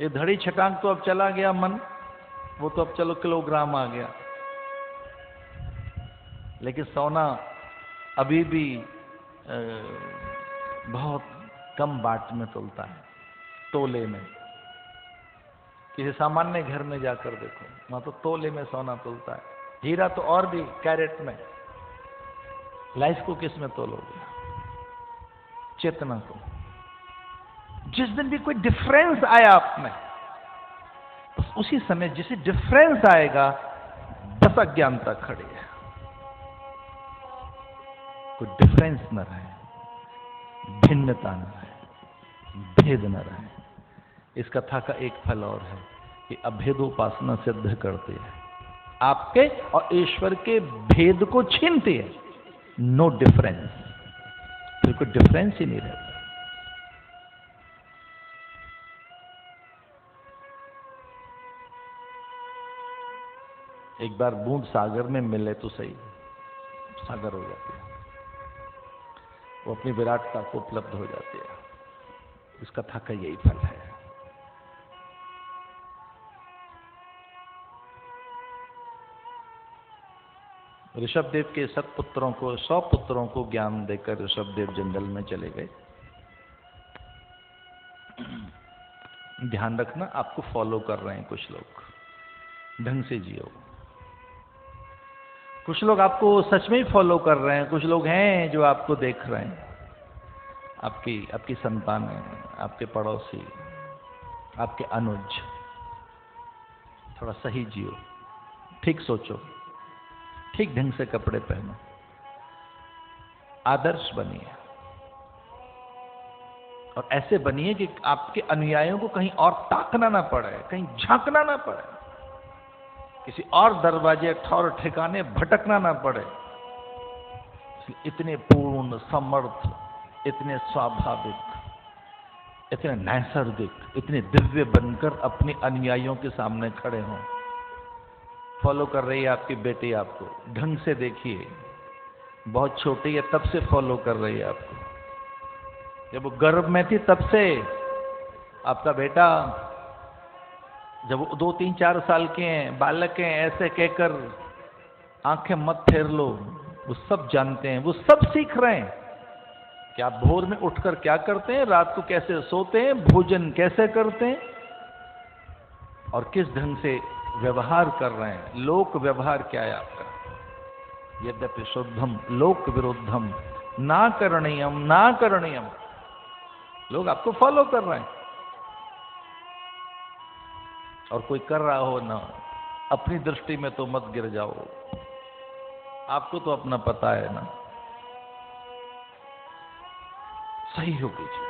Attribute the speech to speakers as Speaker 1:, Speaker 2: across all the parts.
Speaker 1: ये धड़ी छटांग तो अब चला गया मन, वो तो अब चलो किलोग्राम आ गया, लेकिन सोना अभी भी बहुत कम बाट में तोलता है, तोले में। किसी सामान्य घर में जाकर देखो, वहां तो तोले में सोना तोलता है। हीरा तो और भी कैरेट में। लाइफ को किस में तोलोगे? चेतना को। जिस दिन भी कोई डिफरेंस आया आप में, उसी समय जिसे डिफरेंस आएगा बस अज्ञानता खड़ी है। कोई डिफरेंस न रहे, भिन्नता न रहे, भेद न रहे। इस कथा का एक फल और है कि अभेदोपासना सिद्ध करती है, आपके और ईश्वर के भेद को छीनती है। नो डिफरेंस, फिर कोई डिफरेंस ही नहीं रहता। एक बार बूंद सागर में मिले तो सही, सागर हो जाती है, वो अपनी विराटता को उपलब्ध हो जाती है। इस कथा का यही फल है। ऋषभदेव के 100 पुत्रों को ज्ञान देकर ऋषभदेव जंगल में चले गए। ध्यान रखना, आपको फॉलो कर रहे हैं कुछ लोग, ढंग से जियो। कुछ लोग आपको सच में ही फॉलो कर रहे हैं, कुछ लोग हैं जो आपको देख रहे हैं, आपकी संतान है, आपके पड़ोसी, आपके अनुज। थोड़ा सही जियो, ठीक सोचो, ठीक ढंग से कपड़े पहनो, आदर्श बनिए, और ऐसे बनिए कि आपके अनुयायियों को कहीं और ताकना ना पड़े, कहीं झांकना ना पड़े, किसी और दरवाजे ठौर ठिकाने भटकना ना पड़े। इतने पूर्ण, समर्थ, इतने स्वाभाविक, इतने नैसर्गिक, इतने दिव्य बनकर अपने अनुयायियों के सामने खड़े हों। फॉलो कर रही है आपकी बेटी आपको, ढंग से देखिए, बहुत छोटी है तब से फॉलो कर रही है आपको। जब वो गर्भ में थी तब से आपका बेटा, जब वो 2, 3, 4 साल के हैं, बालक हैं, ऐसे कहकर आंखें मत फेर लो, वो सब जानते हैं, वो सब सीख रहे हैं कि आप भोर में उठकर क्या करते हैं, रात को कैसे सोते हैं, भोजन कैसे करते हैं और किस ढंग से व्यवहार कर रहे हैं। लोक व्यवहार क्या है आपका? यद्यपि शुद्धम लोक विरुद्धम ना करणीयम ना करणीयम। लोग आपको फॉलो कर रहे हैं, और कोई कर रहा हो ना, अपनी दृष्टि में तो मत गिर जाओ, आपको तो अपना पता है ना। सही हो कीजिए।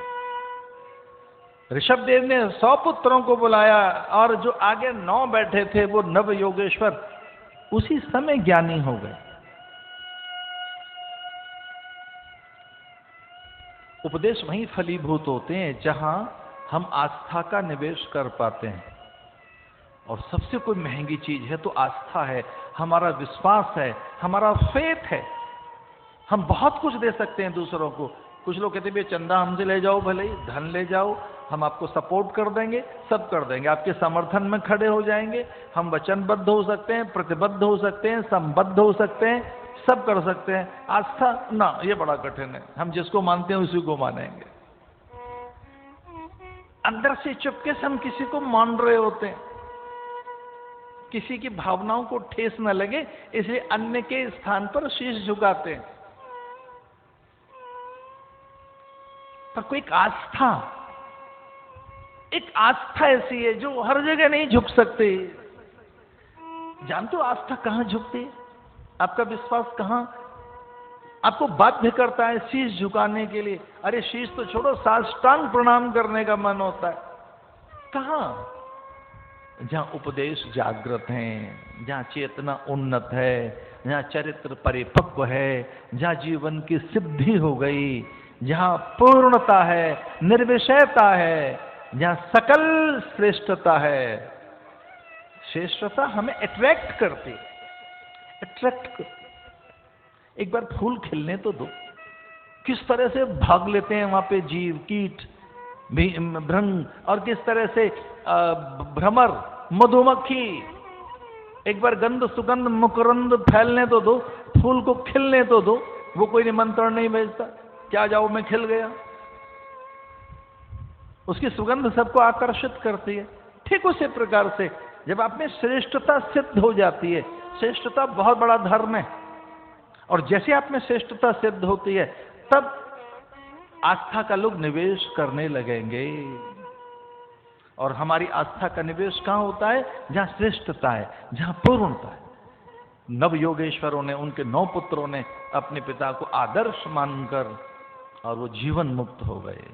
Speaker 1: ऋषभदेव ने 100 पुत्रों को बुलाया, और जो आगे 9 बैठे थे वो नव योगेश्वर उसी समय ज्ञानी हो गए। उपदेश वहीं फलीभूत होते हैं जहां हम आस्था का निवेश कर पाते हैं, और सबसे कोई महंगी चीज है तो आस्था है, हमारा विश्वास है, हमारा फेथ है। हम बहुत कुछ दे सकते हैं दूसरों को। कुछ लोग कहते हैं चंदा हमसे ले जाओ, भले ही धन ले जाओ, हम आपको सपोर्ट कर देंगे, सब कर देंगे, आपके समर्थन में खड़े हो जाएंगे। हम वचनबद्ध हो सकते हैं, प्रतिबद्ध हो सकते हैं, संबद्ध हो सकते हैं, सब कर सकते हैं। आस्था ना, ये बड़ा कठिन है। हम जिसको मानते हैं उसी को मानेंगे। अंदर से चुपके से हम किसी को मान रहे होते हैं, किसी की भावनाओं को ठेस न लगे इसलिए अन्य के स्थान पर शीश झुकाते हैं। पर कोई एक आस्था ऐसी है जो हर जगह नहीं झुक सकती। जानते हो आस्था कहां झुकती है? आपका विश्वास कहां आपको बाध्य करता है शीश झुकाने के लिए? अरे शीश तो छोड़ो, साष्टांग प्रणाम करने का मन होता है। कहां? जहां उपदेश जागृत हैं, जहां चेतना उन्नत है, जहां चरित्र परिपक्व है, जहां जीवन की सिद्धि हो गई, जहां पूर्णता है, निर्विषयता है, जहां सकल श्रेष्ठता है। श्रेष्ठता हमें अट्रैक्ट करती, एक बार फूल खिलने तो दो। किस तरह से भाग लेते हैं वहां पे जीव कीट, भृंग, और किस तरह से भ्रमर, मधुमक्खी। एक बार गंध सुगंध मुकरंद फैलने तो दो, फूल को खिलने तो दो, वो कोई निमंत्रण नहीं भेजता, क्या जाओ मैं खिल गया। उसकी सुगंध सबको आकर्षित करती है। ठीक उसी प्रकार से जब आप में श्रेष्ठता सिद्ध हो जाती है, श्रेष्ठता बहुत बड़ा धर्म है, और जैसे आप में श्रेष्ठता सिद्ध होती है तब आस्था का लोग निवेश करने लगेंगे। और हमारी आस्था का निवेश कहां होता है? जहां श्रेष्ठता है, जहां पूर्णता है। नव योगेश्वरों ने, उनके 9 पुत्रों ने अपने पिता को आदर्श मानकर और वो जीवन मुक्त हो गए।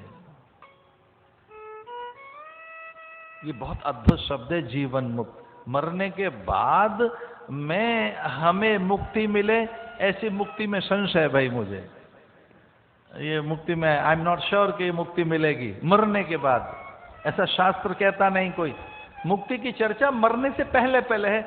Speaker 1: ये बहुत अद्भुत शब्द है, जीवन मुक्त। मरने के बाद में हमें मुक्ति मिले, ऐसी मुक्ति में संशय है भाई मुझे। ये मुक्ति में आई एम नॉट श्योर कि मुक्ति मिलेगी मरने के बाद, ऐसा शास्त्र कहता नहीं कोई। मुक्ति की चर्चा मरने से पहले पहले है,